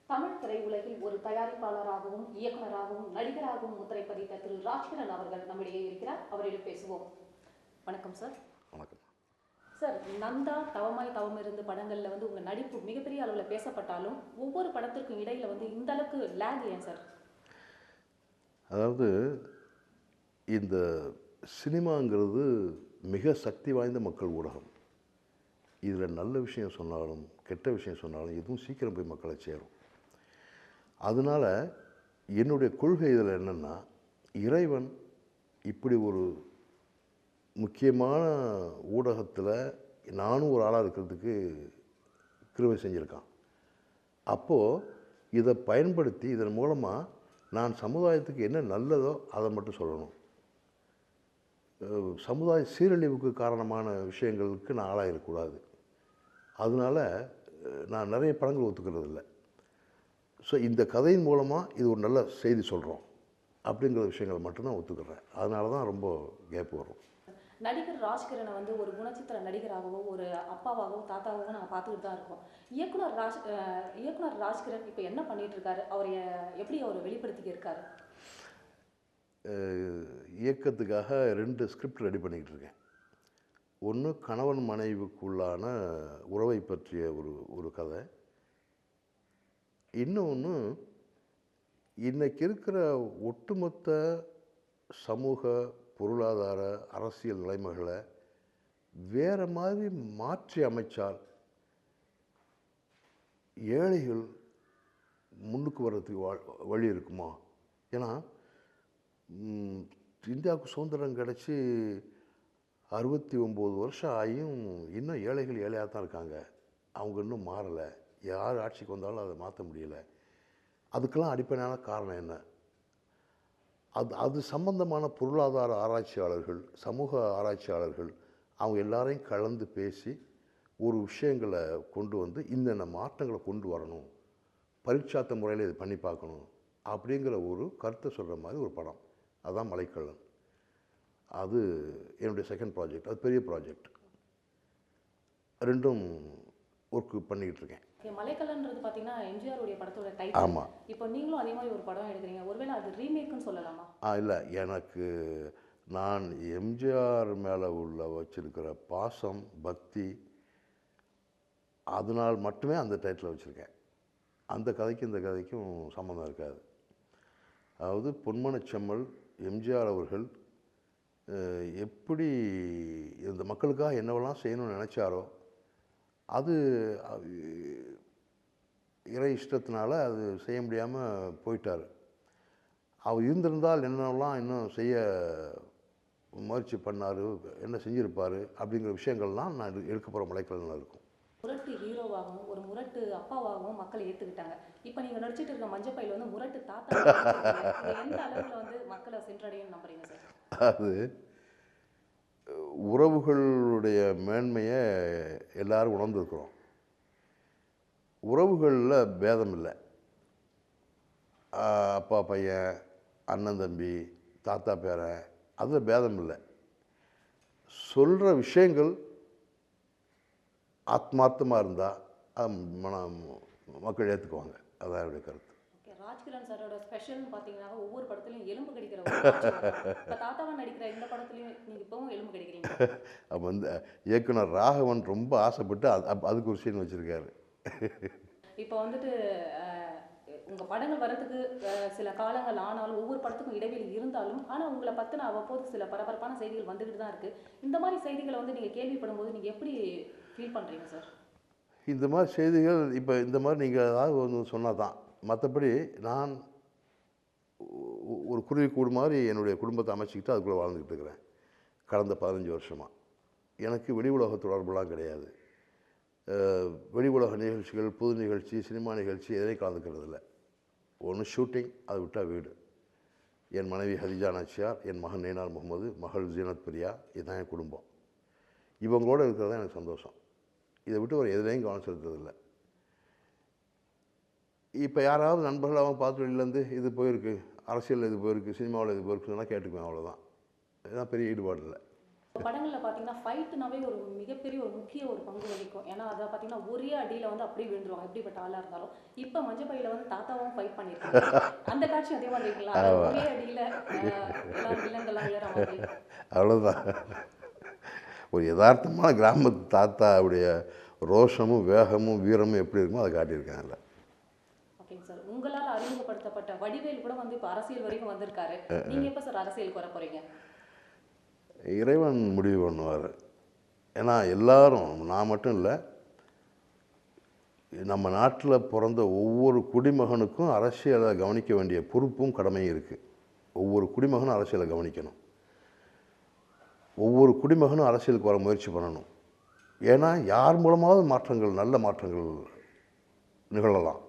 தமிழ் திரையுலகில் ஒரு தயாரிப்பாளராகவும் இயக்குனராகவும் நடிகராகவும் முத்திரை பதித்த திரு ராஜ்கிரண் அவர்கள் நம்மிடையே இருக்கிறார். அவரிடம் பேசுவோம். வணக்கம் சார். வணக்கம் சார், நந்தா, தவமாய் தவம் இருந்து படங்கள்ல உங்க நடிப்பு மிகப்பெரிய அளவில் பேசப்பட்டாலும் ஒவ்வொரு படத்திற்கும் இடையில இந்த அளவுக்கு லேக் ஏன் சார்? அதாவது இந்த சினிமாங்கிறது மிக சக்தி வாய்ந்த மக்கள் ஊடகம். இதில் நல்ல விஷயம் சொன்னாலும் கெட்ட விஷயம் சொன்னாலும் எதுவும் சீக்கிரம் போய் மக்களை சேரும். அதனால் என்னுடைய கொள்கை இதில் என்னென்னா, இறைவன் இப்படி ஒரு முக்கியமான ஊடகத்தில் நானும் ஒரு ஆளாக இருக்கிறதுக்கு கிருபை செஞ்சுருக்கான். அப்போது இதை பயன்படுத்தி இதன் மூலமாக நான் சமுதாயத்துக்கு என்ன நல்லதோ அதை மட்டும் சொல்லணும். சமுதாய சீரழிவுக்கு காரணமான விஷயங்களுக்கு நான் ஆளாயிடக்கூடாது. அதனால் நான் நிறைய படங்கள் ஒத்துக்கிறது இல்லை. ஸோ இந்த கதையின் மூலமாக இது ஒரு நல்ல செய்தி சொல்கிறோம் அப்படிங்கிற விஷயங்களை மட்டும்தான் ஒத்துக்கிறேன். அதனால தான் ரொம்ப கேப் வரும். நடிகர் ராஜ்கிரணை ஒரு குணச்சித்திர நடிகராகவோ ஒரு அப்பாவாகவோ தாத்தாவாகவோ நாங்கள் பார்த்துக்கிட்டு தான் இருக்கோம். இயக்குனர் ராஜ்கிரண் இப்போ என்ன பண்ணிட்டு இருக்காரு? அவர் எப்படி அவர் வெளிப்படுத்திக்க இருக்காரு? இயக்கத்துக்காக 2 ஸ்கிரிப்ட் ரெடி பண்ணிக்கிட்டு இருக்கேன். ஒன்று கணவன் மனைவிக்குள்ளான உறவை பற்றிய ஒரு கதை. இன்னொன்று இன்றைக்கி இருக்கிற ஒட்டுமொத்த சமூக பொருளாதார அரசியல் நிலைமைகளை வேறு மாதிரி மாற்றி அமைச்சால் ஏழைகள் முன்னுக்கு வர்றதுக்கு வழி இருக்குமா? ஏன்னா இந்தியாவுக்கு சுதந்திரம் கிடச்சி 69 வருஷம் ஆகியும் இன்னும் ஏழைகள் ஏழையாக தான் இருக்காங்க. அவங்க இன்னும் மாறலை. யார் ஆட்சிக்கு வந்தாலும் அதை மாற்ற முடியலை. அதுக்கெல்லாம் அடிப்படையான காரணம் என்ன? அது சம்பந்தமான பொருளாதார ஆராய்ச்சியாளர்கள், சமூக ஆராய்ச்சியாளர்கள் அவங்க எல்லாரையும் கலந்து பேசி ஒரு விஷயங்களை கொண்டு வந்து இந்த மாற்றங்களை கொண்டு வரணும், பரீட்சார்த்த முறையில் இது பண்ணி பார்க்கணும் அப்படிங்கிற ஒரு கருத்தை சொல்கிற மாதிரி ஒரு படம். அதுதான் மலைக்கள்ளன். அது என்னுடைய செகண்ட் ப்ராஜெக்ட். அது பெரிய ப்ராஜெக்ட். 2ம் ஒர்க்கு பண்ணிக்கிட்டு இருக்கேன். மலைக்கல்லன்றது பார்த்தீங்கன்னா எம்ஜிஆருடைய படத்தோட டைட்டில். ஆமாம். இப்போ நீங்களும் அதே மாதிரி ஒரு படம் எடுக்கிறீங்க. ஒருவேளை அது ரீமேக்குன்னு சொல்லலாமா? இல்லை, எனக்கு நான் எம்ஜிஆர் மேலே வச்சுருக்கிற பாசம் பக்தி அதனால் மட்டுமே அந்த டைட்டில் வச்சுருக்கேன். அந்த கதைக்கும் இந்த கதைக்கும் சம்மந்தம் இருக்காது. அதாவது பொன்மனச்செம்மல் எம்ஜிஆர் அவர்கள் எப்படி இந்த மக்களுக்காக என்னவெல்லாம் செய்யணும்னு நினச்சாரோ அது இறை இஷ்டத்தினால அது செய்ய முடியாமல் போயிட்டார். அவர் இருந்திருந்தால் என்னெல்லாம் இன்னும் செய்ய முயற்சி பண்ணார், என்ன செஞ்சுருப்பார் அப்படிங்கிற விஷயங்கள்லாம் நான் எடுக்க போகிற மலைக்கல்லனில் இருக்கும். முரட்டு ஹீரோவாகவும் ஒரு முரட்டு அப்பாவாகவும் மக்களை ஏற்றுக்கிட்டாங்க. இப்போ நீங்கள் நடிச்சிட்டு இருக்க மஞ்சப்பையில் முரட்டு தாத்தா எந்த அளவில் மக்களை சென்றடையும் நம்புறீங்க சார்? அது உறவுகளுடைய மேன்மையை எல்லாரும் உணர்ந்துருக்கிறோம். உறவுகளில் பேதம் இல்லை. அப்பா பையன், அண்ணன் தம்பி, தாத்தா பேரன், அதில் பேதம் இல்லை. சொல்கிற விஷயங்கள் ஆத்மார்த்தமாக இருந்தால் மக்கள் ஏற்றுக்குவாங்க. அதான் என்னுடைய கருத்து. ராஜ்கிரண் சாரோட ஸ்பெஷல்னு பார்த்தீங்கன்னா ஒவ்வொரு படத்துலையும் எலும்பு கடிக்கிற தாத்தாவாக நடிக்கிற இந்த படத்துலையும் நீங்கள் இப்போவும் எலும்பு கடிக்கிறீங்க. அப்போ இயக்குனர் ராகவன் ரொம்ப ஆசைப்பட்டு அதுக்கு ஒரு சீன் வச்சுருக்காரு. இப்போ உங்கள் படங்கள் வர்றதுக்கு சில காலங்கள் ஆனாலும் ஒவ்வொரு படத்துக்கும் இடைவெளி இருந்தாலும் ஆனால் உங்களை பற்றின அவ்வப்போது சில பரபரப்பான செய்திகள் வந்துக்கிட்டு தான் இருக்குது. இந்த மாதிரி செய்திகளை நீங்கள் கேள்விப்படும் போது நீங்கள் எப்படி ஃபீல் பண்ணுறீங்க சார்? இந்த மாதிரி செய்திகள் இப்போ இந்த மாதிரி நீங்கள் ஏதாவது ஒன்று சொன்னால் தான். மற்றபடி நான் ஒரு குருவி கூடு மாதிரி என்னுடைய குடும்பத்தை அமைச்சிக்கிட்டு அதுக்குள்ளே வாழ்ந்துக்கிட்டு இருக்கிறேன் கடந்த 15 வருஷமாக. எனக்கு வெளி உலக தொடர்புலாம் கிடையாது. வெளி உலக நிகழ்ச்சிகள், புது நிகழ்ச்சி, சினிமா நிகழ்ச்சி எதையும் கலந்துக்கிறது இல்லை. ஒன்று ஷூட்டிங், அதை விட்டால் வீடு. என் மனைவி ஹதிஜா நாச்சியார், என் மகன் நெய்னார் முகமது, மகள் ஜீனத் பிரியா, இதுதான் என் குடும்பம். இவங்களோட இருக்கிறது தான் எனக்கு சந்தோஷம். இதை விட்டு ஒரு எதுலேயும் கவனம் செலுத்துறதில்லை. இப்போ யாராவது நண்பர்களாக பார்த்து வெளிலேருந்து இது போயிருக்கு, அரசியலில் இது போயிருக்கு, சினிமாவில் இது போயிருக்கு சொன்னால் கேட்டுக்குவேன், அவ்வளோதான். இதுதான் பெரிய ஈடுபாடு இல்லை. படங்கள்ல பார்த்தீங்கன்னா ஃபைட்டுனாவே ஒரு மிகப்பெரிய ஒரு முக்கிய ஒரு பங்கு வகிக்கும். ஏன்னா அதை பார்த்தீங்கன்னா ஒரே அடியில வந்து அப்படியே விழுந்துருவாங்க எப்படிப்பட்ட ஆளா இருந்தாலும். இப்போ மஞ்சள் பையில வந்து தாத்தாவும் ஃபைட் பண்ணியிருக்காங்க. அந்த காட்சி அதே மாதிரி இருக்குல்ல, அதாவது ஒரே அடியில எல்லாரும் வில்லங்கள்லாம் விழுற மாதிரி. அவ்வளோதான். ஒரு யதார்த்தமான கிராமத்து தாத்தாவுடைய ரோஷமும் வேகமும் வீரமும் எப்படி இருக்குமோ அதை காட்டியிருக்காங்கல்ல. ஓகேங்க சார். உங்களால் அறிமுகப்படுத்தப்பட்ட வடிவேல் கூட வந்து இப்போ அரசியல் வரைக்கும் வந்திருக்காரு. நீங்க எப்போ சார் அரசியலுக்கு வர போறீங்க? இறைவன் முடிவு பண்ணுவார். ஏன்னா எல்லாரும், நான் மட்டும் இல்லை, நம்ம நாட்டில் பிறந்த ஒவ்வொரு குடிமகனுக்கும் அரசியலை கவனிக்க வேண்டிய பொறுப்பும் கடமையும் இருக்குது. ஒவ்வொரு குடிமகனும் அரசியலை கவனிக்கணும். ஒவ்வொரு குடிமகனும் அரசியலுக்கு வர முயற்சி பண்ணணும். ஏன்னா யார் மூலமாவது மாற்றங்கள், நல்ல மாற்றங்கள் நிகழலாம்.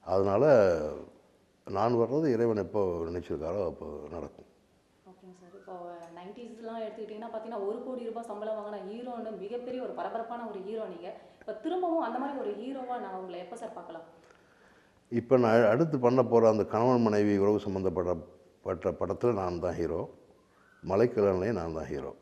அதனால் நான் வர்றது இறைவன் எப்போ நினச்சிருக்காரோ அப்போ நடக்கும். ஓகேங்க சார். இப்போ 90ஸ்லாம் எடுத்துக்கிட்டிங்கன்னா பார்த்தீங்கன்னா 1 கோடி ரூபாய் சம்பளம் வாங்கின ஹீரோன்னு மிகப்பெரிய ஒரு பரபரப்பான ஒரு ஹீரோ நீங்கள். இப்போ திரும்பவும் அந்த மாதிரி ஒரு ஹீரோவாக நான் உங்களை எப்போ சார் பார்க்கலாம்? இப்போ நான் அடுத்து பண்ண போகிற அந்த கணவன் மனைவி உறவு சம்மந்தப்பட்ட படத்தில் நான் தான் ஹீரோ. மலைக்கிழமையும் நான் தான் ஹீரோ.